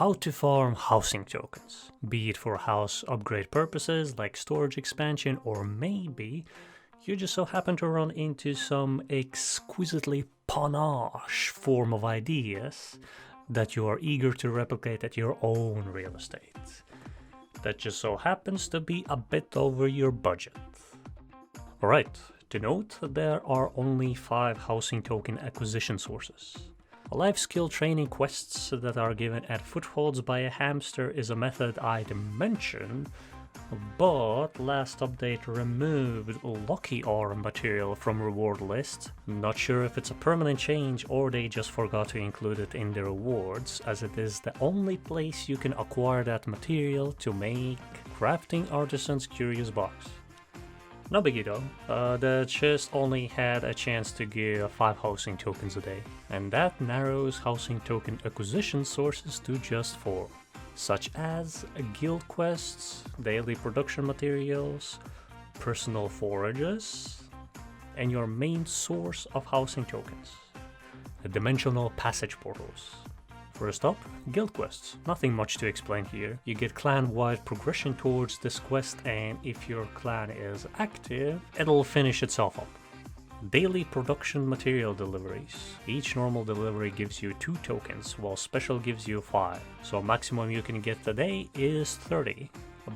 How to farm housing tokens, be it for house upgrade purposes like storage expansion, or maybe you just so happen to run into some exquisitely panache form of ideas that you are eager to replicate at your own real estate. That just so happens to be a bit over your budget. Alright, to note, there are only 5 housing token acquisition sources. Life skill training quests that are given at footholds by a hamster is a method I'd mention, but last update removed Lucky Arm material from reward list. Not sure if it's a permanent change or they just forgot to include it in the rewards, as it is the only place you can acquire that material to make Crafting Artisan's Curious Box. No biggie though, the chest only had a chance to give 5 housing tokens a day, and that narrows housing token acquisition sources to just 4, such as guild quests, daily production materials, personal forages, and your main source of housing tokens, the dimensional passage portals. First up, guild quests. Nothing much to explain here. You get clan-wide progression towards this quest, and if your clan is active, it'll finish itself up. Daily production material deliveries. Each normal delivery gives you 2 tokens, while special gives you 5, so maximum you can get today is 30.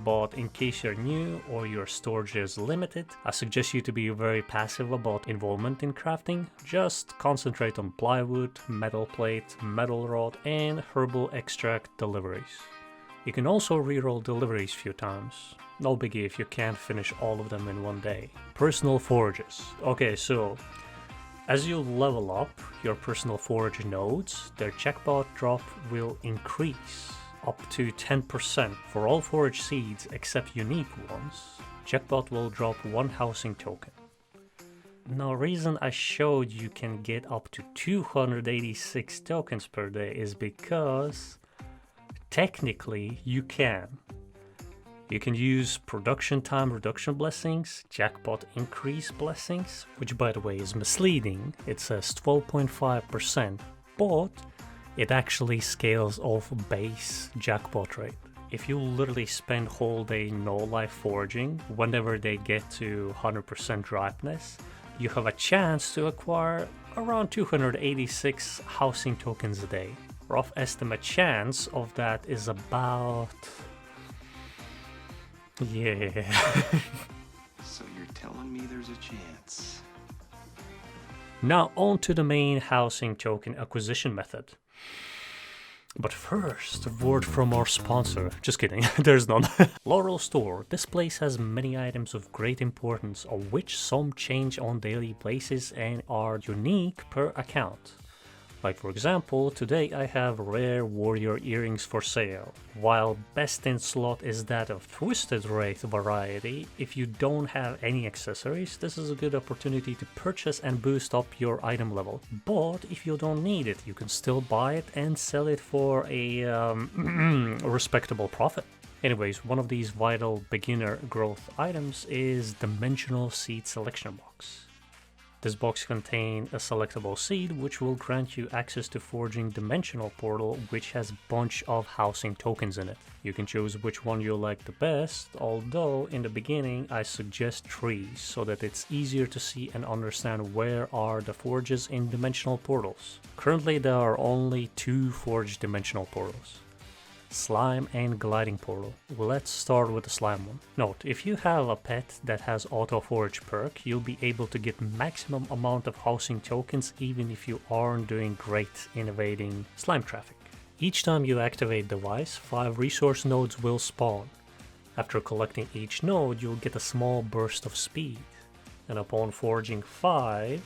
But in case you're new or your storage is limited, I suggest you to be very passive about involvement in crafting. Just concentrate on plywood, metal plate, metal rod, and herbal extract deliveries. You can also reroll deliveries few times. No biggie if you can't finish all of them in one day. Personal forages. Okay, so as you level up your personal forage nodes, their jackpot drop will increase up to 10% for all forage seeds except unique ones. Jackpot will drop 1 housing token. Now, reason I showed you can get up to 286 tokens per day is because technically you can. You can use production time reduction blessings, jackpot increase blessings, which by the way is misleading. It says 12.5%, but it actually scales off base jackpot rate. If you literally spend whole day no life foraging, whenever they get to 100% ripeness, you have a chance to acquire around 286 housing tokens a day. Rough estimate chance of that is about... yeah. So you're telling me there's a chance? Now on to the main housing token acquisition method. But first, a word from our sponsor. Just kidding, there's none. Laurel Store. This place has many items of great importance, of which some change on daily basis and are unique per account. Like for example, today I have rare warrior earrings for sale. While best in slot is that of twisted wraith variety, if you don't have any accessories, this is a good opportunity to purchase and boost up your item level. But if you don't need it, you can still buy it and sell it for a respectable profit. Anyways, one of these vital beginner growth items is Dimensional Seed Selection Box. This box contains a selectable seed which will grant you access to Forging Dimensional Portal, which has a bunch of housing tokens in it. You can choose which one you like the best, although in the beginning I suggest 3 so that it's easier to see and understand where are the forges in dimensional portals. Currently there are only 2 forged dimensional portals. Slime and gliding portal. Let's start with the slime one. Note, if you have a pet that has auto forage perk, you'll be able to get maximum amount of housing tokens even if you aren't doing great in evading slime traffic. Each time you activate device, 5 resource nodes will spawn. After collecting each node, you'll get a small burst of speed. And upon foraging 5,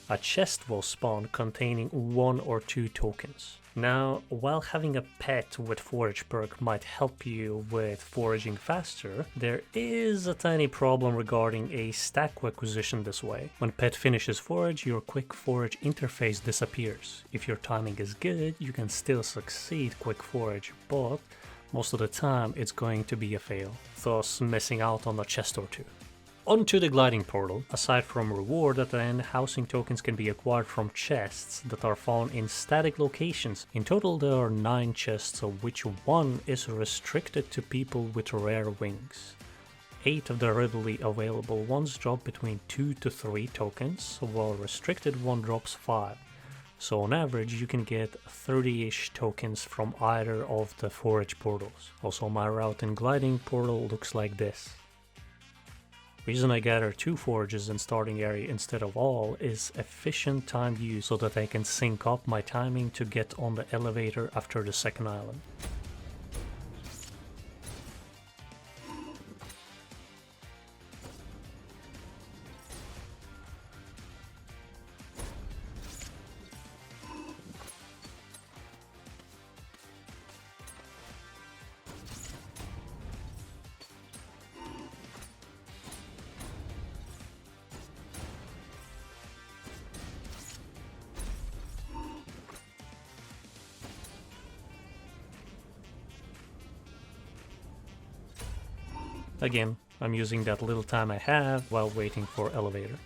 a chest will spawn containing 1 or 2 tokens. Now, while having a pet with forage perk might help you with foraging faster, there is a tiny problem regarding a stack acquisition this way. When pet finishes forage, your quick forage interface disappears. If your timing is good, you can still succeed quick forage, but most of the time it's going to be a fail, thus missing out on a chest or 2. Onto the gliding portal. Aside from reward at the end, housing tokens can be acquired from chests that are found in static locations. In total there are 9 chests, of which 1 is restricted to people with rare wings. 8 of the readily available ones drop between 2 to 3 tokens, while restricted one drops 5. So on average you can get 30-ish tokens from either of the forage portals. Also my route in gliding portal looks like this. Reason I gather 2 forages in starting area instead of all is efficient time use so that I can sync up my timing to get on the elevator after the second island. Again, I'm using that little time I have while waiting for elevator.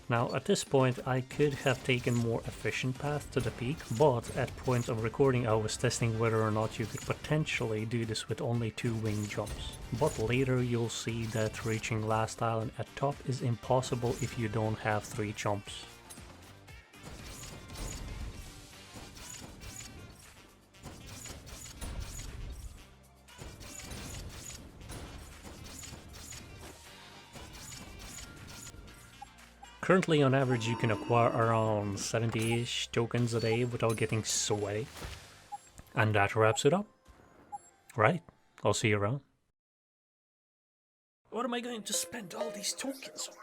Now at this point I could have taken more efficient path to the peak, but at point of recording I was testing whether or not you could potentially do this with only 2 wing jumps. But later you'll see that reaching last island at top is impossible if you don't have 3 jumps. Currently on average you can acquire around 70-ish tokens a day without getting sweaty. And that wraps it up. Right, I'll see you around. What am I going to spend all these tokens on?